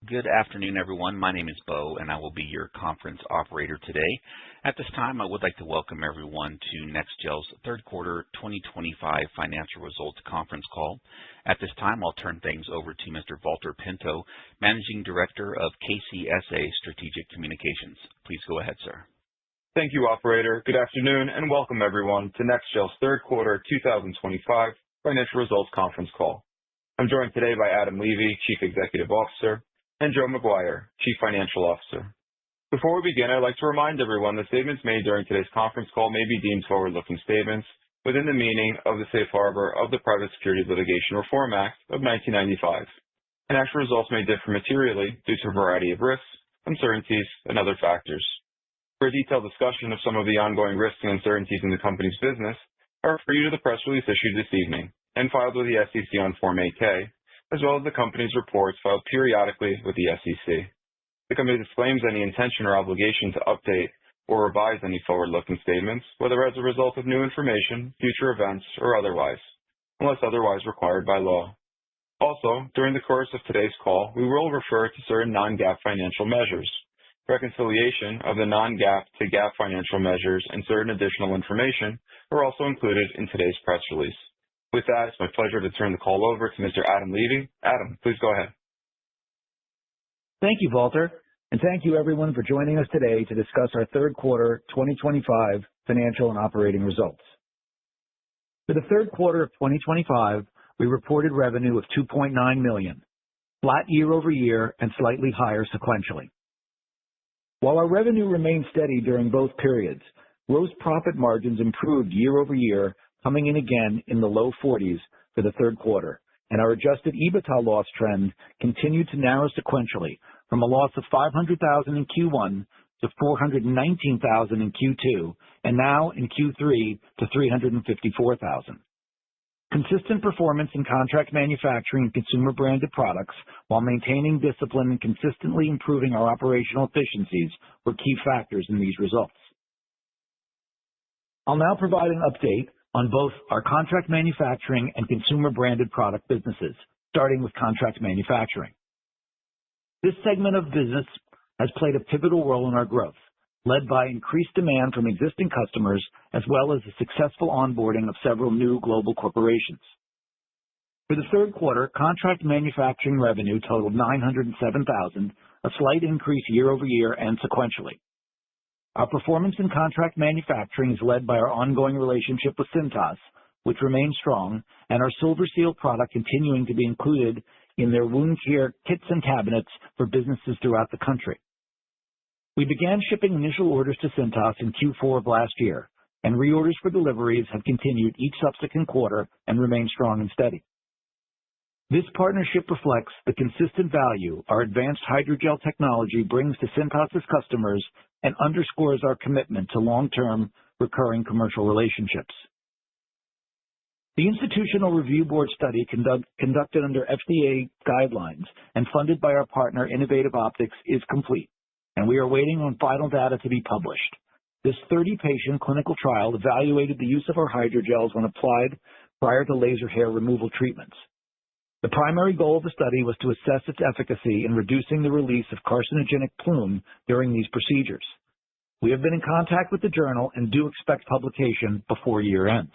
Good afternoon, everyone. My name is Bo, and I will be your conference operator today. At this time, I would like to welcome everyone to NEXGEL's third quarter 2025 financial results conference call. At this time, I'll turn things over to Mr. Valter Pinto, Managing Director of KCSA Strategic Communications. Please go ahead, sir. Thank you, operator. Good afternoon, and welcome everyone to NEXGEL's third quarter 2025 financial results conference call. I'm joined today by Adam Levy, Chief Executive Officer, and Joe McGuire, Chief Financial Officer. Before we begin, I'd like to remind everyone that statements made during today's conference call may be deemed forward-looking statements within the meaning of the Safe Harbor of the Private Securities Litigation Reform Act of 1995, and actual results may differ materially due to a variety of risks, uncertainties, and other factors. For a detailed discussion of some of the ongoing risks and uncertainties in the company's business, I refer you to the press release issued this evening and filed with the SEC on Form 8-K, as well as the company's reports filed periodically with the SEC. The company disclaims any intention or obligation to update or revise any forward-looking statements, whether as a result of new information, future events, or otherwise, unless otherwise required by law. Also, during the course of today's call, we will refer to certain non-GAAP financial measures. Reconciliation of the non-GAAP to GAAP financial measures and certain additional information are also included in today's press release. With that, it's my pleasure to turn the call over to Mr. Adam Levy. Adam, please go ahead. Thank you, Valter, and thank you everyone for joining us today to discuss our third quarter 2025 financial and operating results. For the third quarter of 2025, we reported revenue of $2.9 million, flat year over year and slightly higher sequentially. While our revenue remained steady during both periods, gross profit margins improved year over year, coming in again in the low 40s for the third quarter, and our adjusted EBITDA loss trend continued to narrow sequentially from a loss of $500,000 in Q1 to $419,000 in Q2, and now in Q3 to $354,000. Consistent performance in contract manufacturing and consumer branded products, while maintaining discipline and consistently improving our operational efficiencies, were key factors in these results. I'll now provide an update on both our contract manufacturing and consumer branded product businesses, starting with contract manufacturing. This segment of business has played a pivotal role in our growth, led by increased demand from existing customers as well as the successful onboarding of several new global corporations. For the third quarter, contract manufacturing revenue totaled $907,000, a slight increase year over year and sequentially. Our performance in contract manufacturing is led by our ongoing relationship with Cintas, which remains strong, and our Silver Seal product continuing to be included in their wound care kits and cabinets for businesses throughout the country. We began shipping initial orders to Cintas in Q4 of last year, and reorders for deliveries have continued each subsequent quarter and remain strong and steady. This partnership reflects the consistent value our advanced hydrogel technology brings to Cintas' customers and underscores our commitment to long-term recurring commercial relationships. The Institutional Review Board study conducted under FDA guidelines and funded by our partner Innovative Optics is complete, and we are waiting on final data to be published. This 30-patient clinical trial evaluated the use of our hydrogels when applied prior to laser hair removal treatments. The primary goal of the study was to assess its efficacy in reducing the release of carcinogenic plume during these procedures. We have been in contact with the journal and do expect publication before year-end.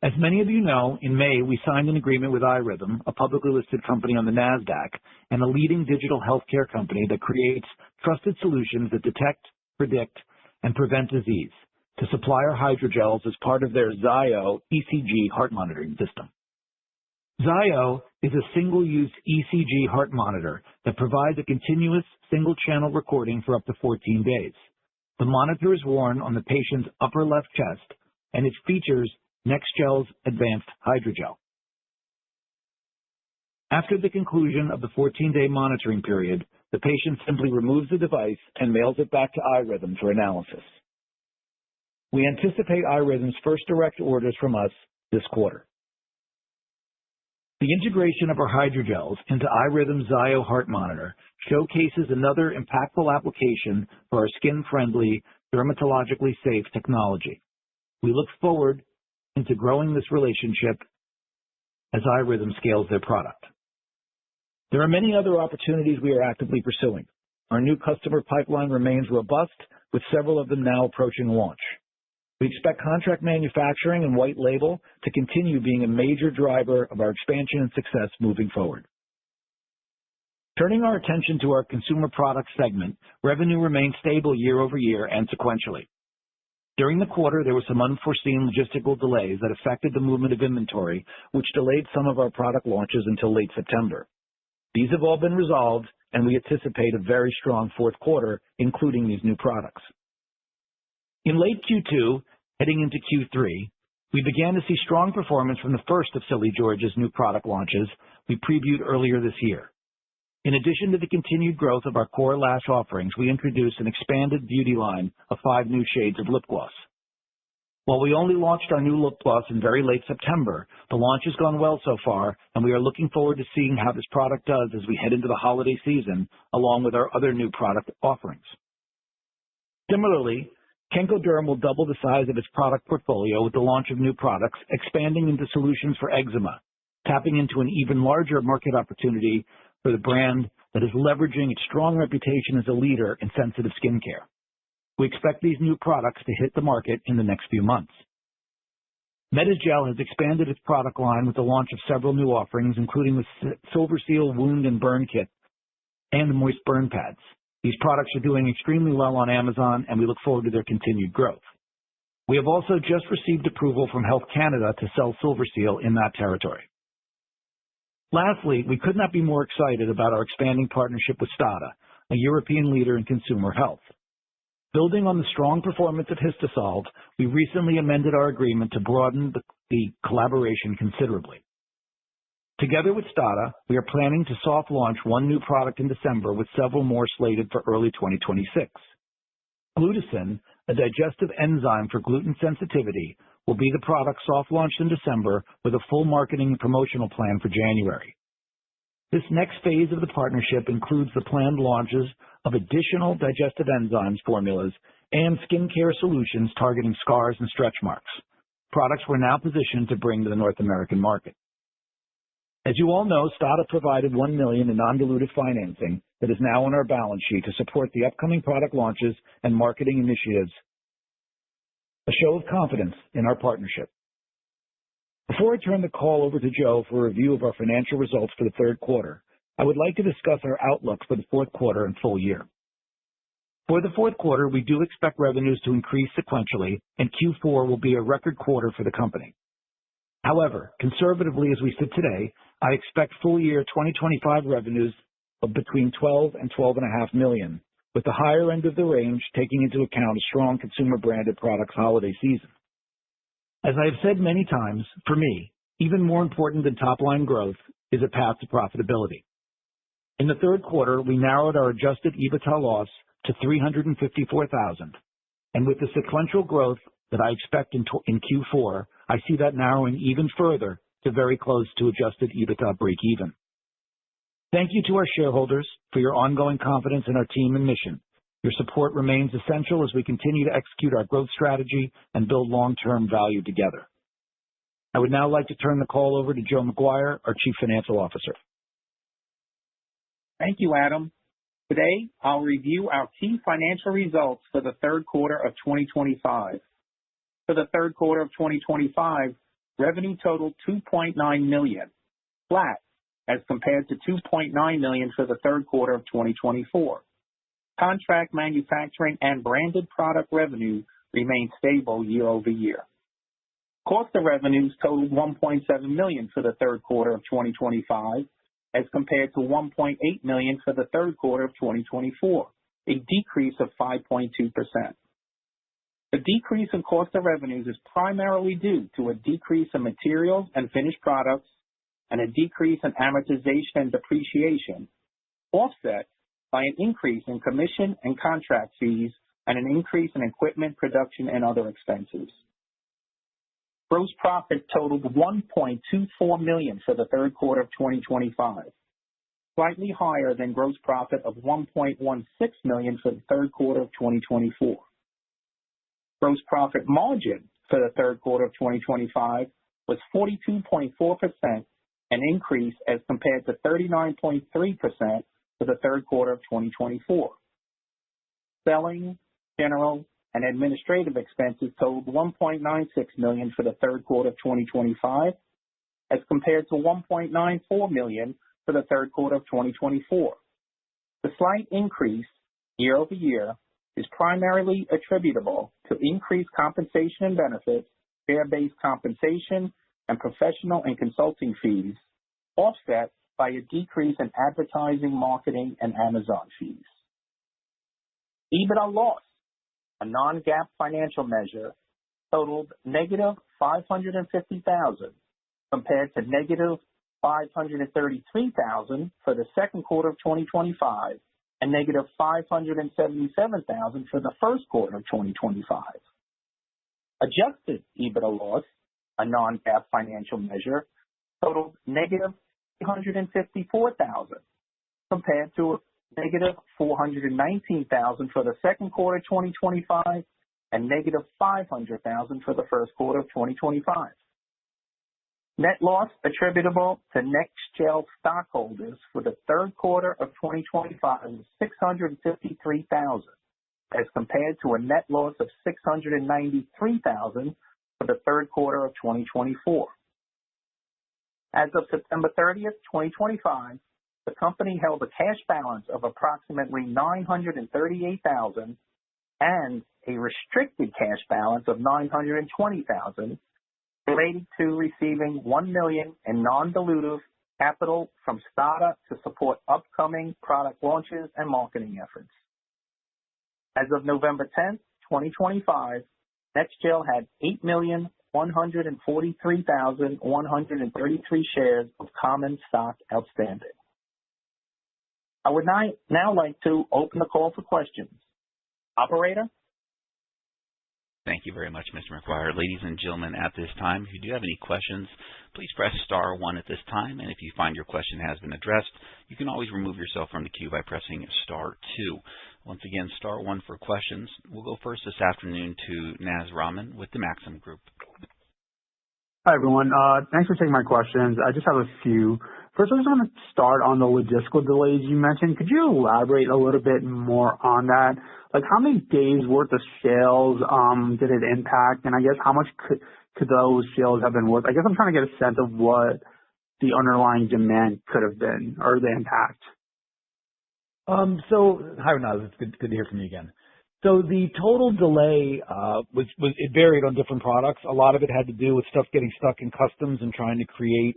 As many of you know, in May we signed an agreement with iRhythm, a publicly listed company on the NASDAQ, and a leading digital healthcare company that creates trusted solutions that detect, predict, and prevent disease, to supply our hydrogels as part of their Zio ECG heart monitoring system. Zio is a single-use ECG heart monitor that provides a continuous single-channel recording for up to 14 days. The monitor is worn on the patient's upper left chest, and it features NEXGEL's advanced hydrogel. After the conclusion of the 14-day monitoring period, the patient simply removes the device and mails it back to iRhythm for analysis. We anticipate iRhythm's first direct orders from us this quarter. The integration of our hydrogels into iRhythm's Zio heart monitor showcases another impactful application for our skin-friendly, dermatologically safe technology. We look forward to growing this relationship as iRhythm scales their product. There are many other opportunities we are actively pursuing. Our new customer pipeline remains robust, with several of them now approaching launch. We expect contract manufacturing and white label to continue being a major driver of our expansion and success moving forward. Turning our attention to our consumer products segment, revenue remained stable year over year and sequentially. During the quarter, there were some unforeseen logistical delays that affected the movement of inventory, which delayed some of our product launches until late September. These have all been resolved, and we anticipate a very strong fourth quarter, including these new products. In late Q2, heading into Q3, we began to see strong performance from the first of Silly George's new product launches we previewed earlier this year. In addition to the continued growth of our core lash offerings, we introduced an expanded beauty line of 5 new shades of lip gloss. While we only launched our new lip gloss in very late September, the launch has gone well so far, and we are looking forward to seeing how this product does as we head into the holiday season, along with our other new product offerings. Similarly, Kenkoderm will double the size of its product portfolio with the launch of new products, expanding into solutions for eczema, tapping into an even larger market opportunity for the brand that is leveraging its strong reputation as a leader in sensitive skincare. We expect these new products to hit the market in the next few months. NEXGEL has expanded its product line with the launch of several new offerings, including the Silver Seal Wound and Burn Kit and the Moist Burn Pads. These products are doing extremely well on Amazon, and we look forward to their continued growth. We have also just received approval from Health Canada to sell Silver Seal in that territory. Lastly, we could not be more excited about our expanding partnership with STADA, a European leader in consumer health. Building on the strong performance of Histosolve, we recently amended our agreement to broaden the collaboration considerably. Together with STADA, we are planning to soft launch one new product in December with several more slated for early 2026. Glutathione, a digestive enzyme for gluten sensitivity, will be the product soft launched in December with a full marketing and promotional plan for January. This next phase of the partnership includes the planned launches of additional digestive enzymes formulas and skincare solutions targeting scars and stretch marks, products we're now positioned to bring to the North American market. As you all know, STADA provided $1 million in non-dilutive financing that is now on our balance sheet to support the upcoming product launches and marketing initiatives, a show of confidence in our partnership. Before I turn the call over to Joe for a review of our financial results for the third quarter, I would like to discuss our outlook for the fourth quarter and full year. For the fourth quarter, we do expect revenues to increase sequentially, and Q4 will be a record quarter for the company. However, conservatively as we sit today, I expect full year 2025 revenues of between $12 and $12.5 million, with the higher end of the range taking into account a strong consumer branded products holiday season. As I have said many times, for me, even more important than top-line growth is a path to profitability. In the third quarter, we narrowed our adjusted EBITDA loss to $354,000, and with the sequential growth that I expect in Q4, I see that narrowing even further to very close to adjusted EBITDA break-even. Thank you to our shareholders for your ongoing confidence in our team and mission. Your support remains essential as we continue to execute our growth strategy and build long-term value together. I would now like to turn the call over to Joe McGuire, our Chief Financial Officer. Thank you, Adam. Today, I'll review our key financial results for the third quarter of 2025. For the third quarter of 2025, revenue totaled $2.9 million, flat as compared to $2.9 million for the third quarter of 2024. Contract manufacturing and branded product revenue remained stable year over year. Cost of revenues totaled $1.7 million for the third quarter of 2025, as compared to $1.8 million for the third quarter of 2024, a decrease of 5.2%. The decrease in cost of revenues is primarily due to a decrease in materials and finished products and a decrease in amortization and depreciation, offset by an increase in commission and contract fees and an increase in equipment production and other expenses. Gross profit totaled $1.24 million for the third quarter of 2025, slightly higher than gross profit of $1.16 million for the third quarter of 2024. Gross profit margin for the third quarter of 2025 was 42.4%, an increase as compared to 39.3% for the third quarter of 2024. Selling, general, and administrative expenses totaled $1.96 million for the third quarter of 2025, as compared to $1.94 million for the third quarter of 2024. The slight increase year over year is primarily attributable to increased compensation and benefits, share-based compensation, and professional and consulting fees, offset by a decrease in advertising, marketing, and Amazon fees. EBITDA loss, a non-GAAP financial measure, totaled negative $550,000 compared to negative $533,000 for the second quarter of 2025 and negative $577,000 for the first quarter of 2025. Adjusted EBITDA loss, a non-GAAP financial measure, totaled negative $354,000 compared to negative $419,000 for the second quarter of 2025 and negative $500,000 for the first quarter of 2025. Net loss attributable to NEXGEL stockholders for the third quarter of 2025 was $653,000, as compared to a net loss of $693,000 for the third quarter of 2024. As of September 30th, 2025, the company held a cash balance of approximately $938,000 and a restricted cash balance of $920,000 related to receiving $1 million in non-dilutive capital from STADA to support upcoming product launches and marketing efforts. As of November 10th, 2025, NEXGEL had 8,143,133 shares of common stock outstanding. I would now like to open the call for questions. Operator? Thank you very much, Mr. McGuire. Ladies and gentlemen, at this time, if you do have any questions, please press star one at this time. And if you find your question has been addressed, you can always remove yourself from the queue by pressing star two. Once again, star one for questions. We'll go first this afternoon to Naz Rahman with the Maxim Group. Hi, everyone. Thanks for taking my questions. I just have a few. First, I just want to start on the logistical delays you mentioned. Could you elaborate a little bit more on that? Like, how many days worth of sales did it impact? And I guess how much could those sales have been worth? I guess I'm trying to get a sense of what the underlying demand could have been or the impact. Hi, Naz. It's good to hear from you again. So the total delay it varied on different products. A lot of it had to do with stuff getting stuck in customs and trying to create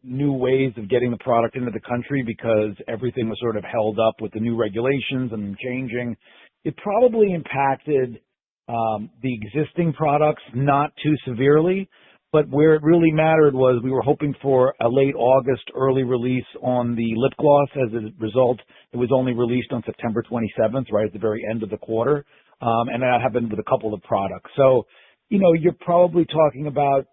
new ways of getting the product into the country because everything was sort of held up with the new regulations and changing. It probably impacted the existing products not too severely, but where it really mattered was we were hoping for a late August early release on the lip gloss. As a result, it was only released on September 27th, right at the very end of the quarter, and that happened with a couple of products. So, you're probably talking about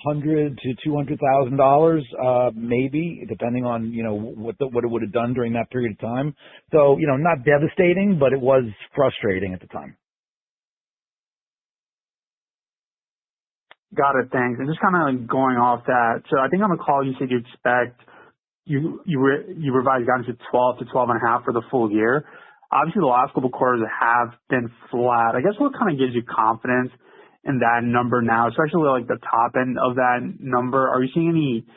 $100,000 to $200,000, maybe, depending on what it would have done during that period of time. So, not devastating, but it was frustrating at the time. Got it. Thanks. And just kind of going off that. So I think on the call you said you expect you revised down to 12 to 12.5 for the full year. Obviously, the last couple of quarters have been flat. I guess what kind of gives you confidence in that number now, especially like the top end of that number? Are you seeing any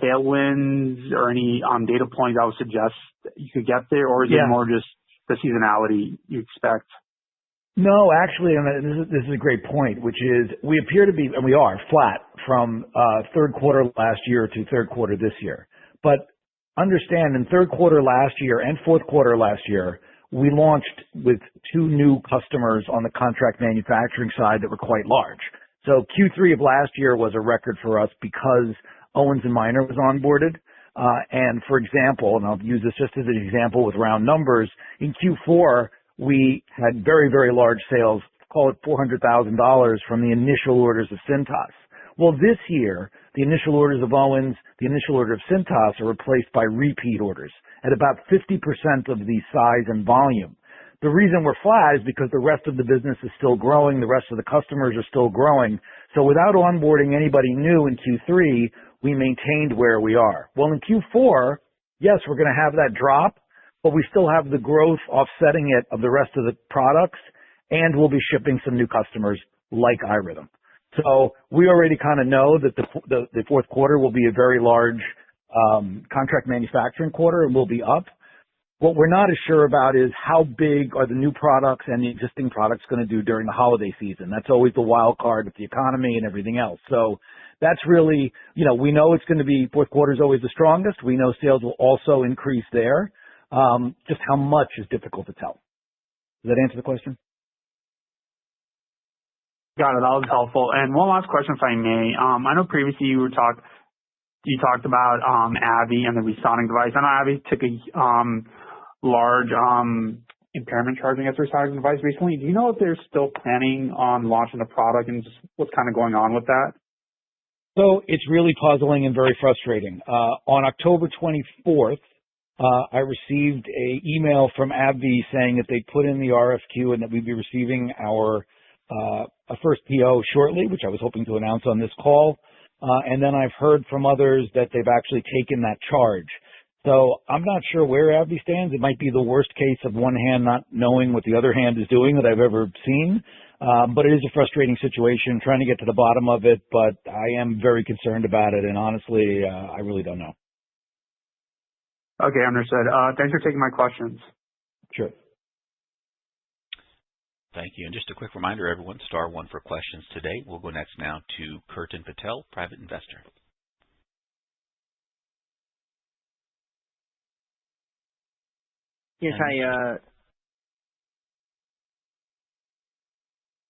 tailwinds or any data points that would suggest you could get there, or is it more just the seasonality you expect? No, actually, and this is a great point, which is we appear to be, and we are, flat from third quarter last year to third quarter this year. But understand, in third quarter last year and fourth quarter last year, we launched with 2 new customers on the contract manufacturing side that were quite large. So Q3 of last year was a record for us because Owens & Minor was onboarded. And for example, and I'll use this just as an example with round numbers, in Q4, we had very, very large sales, call it $400,000 from the initial orders of Cintas. Well, this year, the initial orders of Owens, the initial order of Cintas are replaced by repeat orders at about 50% of the size and volume. The reason we're flat is because the rest of the business is still growing. The rest of the customers are still growing. So without onboarding anybody new in Q3, we maintained where we are. Well, in Q4, yes, we're going to have that drop, but we still have the growth offsetting it of the rest of the products, and we'll be shipping some new customers like iRhythm. So we already kind of know that the fourth quarter will be a very large contract manufacturing quarter and will be up. What we're not as sure about is how big are the new products and the existing products going to do during the holiday season. That's always the wild card with the economy and everything else. So that's really, we know it's going to be fourth quarter is always the strongest. We know sales will also increase there. Just how much is difficult to tell. Does that answer the question? Got it. That was helpful. And one last question, if I may. I know previously you talked about AbbVie and the ReSonic device. I know AbbVie took a large impairment charge against ReSonic device recently. Do you know if they're still planning on launching the product and just what's kind of going on with that? So it's really puzzling and very frustrating. On October 24th, I received an email from AbbVie saying that they put in the RFQ and that we'd be receiving our a first PO shortly, which I was hoping to announce on this call. And then I've heard from others that they've actually taken that charge. So I'm not sure where AbbVie stands. It might be the worst case of one hand not knowing what the other hand is doing that I've ever seen. But it is a frustrating situation, trying to get to the bottom of it. But I am very concerned about it. And honestly, I really don't know. Okay, understood. Thanks for taking my questions. Sure. Thank you. And just a quick reminder, everyone, star one for questions today. We'll go next now to Curtin Patel, private investor. Yes, hi.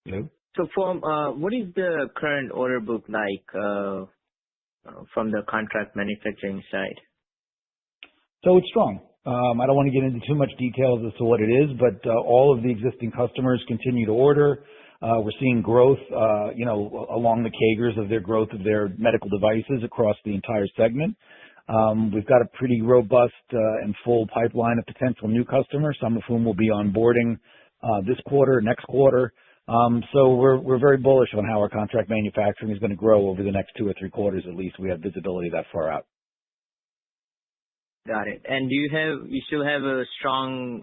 Hello? So what is the current order book like from the contract manufacturing side? So it's strong. I don't want to get into too much details as to what it is, but all of the existing customers continue to order. We're seeing growth, along the CAGRs of their growth of their medical devices across the entire segment. We've got a pretty robust and full pipeline of potential new customers, some of whom will be onboarding this quarter, next quarter. So we're very bullish on how our contract manufacturing is going to grow over the next 2 or 3 quarters at least. We have visibility that far out. Got it. And you still have a strong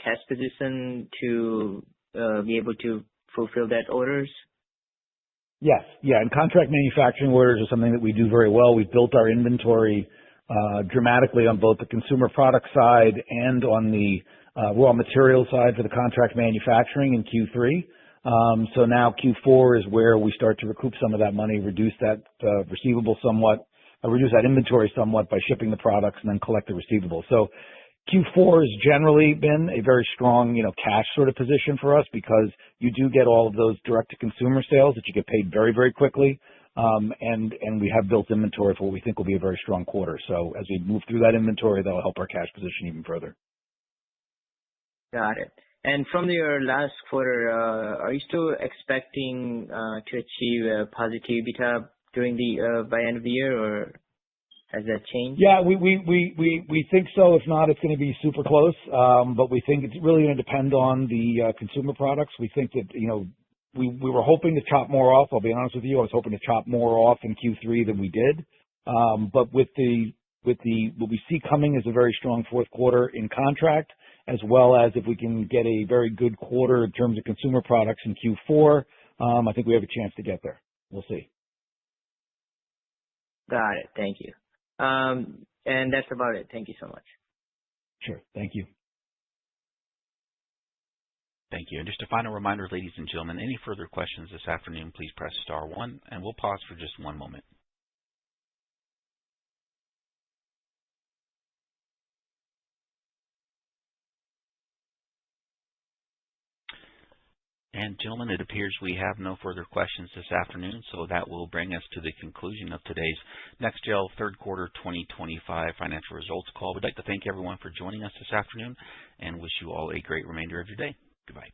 cash position to be able to fulfill that orders? Yes. Yeah. And contract manufacturing orders are something that we do very well. We've built our inventory dramatically on both the consumer product side and on the raw material side for the contract manufacturing in Q3. So now Q4 is where we start to recoup some of that money, reduce that receivable somewhat, reduce that inventory somewhat by shipping the products and then collect the receivable. So Q4 has generally been a very strong, cash sort of position for us because you do get all of those direct-to-consumer sales that you get paid very, very quickly. And we have built inventory for what we think will be a very strong quarter. So as we move through that inventory, that'll help our cash position even further. Got it. And from your last quarter, are you still expecting to achieve a positive EBITDA by end of the year, or has that changed? Yeah, we think so. If not, it's going to be super close. But we think it's really going to depend on the consumer products. We think that, we were hoping to chop more off. I'll be honest with you. I was hoping to chop more off in Q3 than we did. But with what we see coming as a very strong fourth quarter in contract, as well as if we can get a very good quarter in terms of consumer products in Q4, I think we have a chance to get there. We'll see. Got it. Thank you. And that's about it. Thank you so much. Sure. Thank you. Thank you. And just a final reminder, ladies and gentlemen, any further questions this afternoon, please press star one, and we'll pause for just one moment. And gentlemen, it appears we have no further questions this afternoon, so that will bring us to the conclusion of today's NEXGEL third quarter 2025 financial results call. We'd like to thank everyone for joining us this afternoon and wish you all a great remainder of your day. Goodbye.